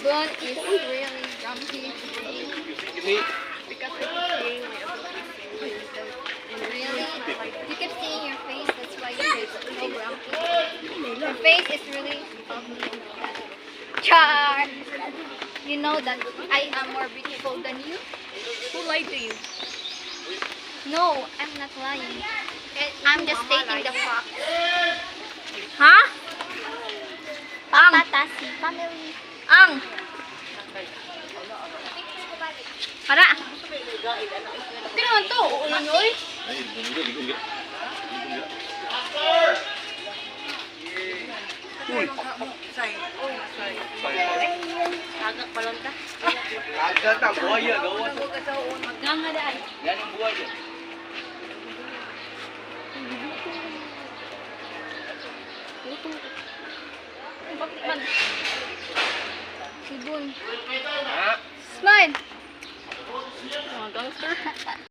Sibon is really grumpy today because of the day and really, you keep seeing your face, that's why you're so grumpy. Your face is really ugly. Char! You know that I am more beautiful than you? Who lied to you? No, I'm not lying. I'm just stating the fact. Ha? Papatasi, family. Ang! Para! Hindi naman to, uulan nyo eh. Ay, ligo. Uy! Tagak balon ka. Agad na, buhaya, gawan. Maganga dahil. Yan ang buhaya. Bakit man? Sibon. Ha? Smile! Mga gangster.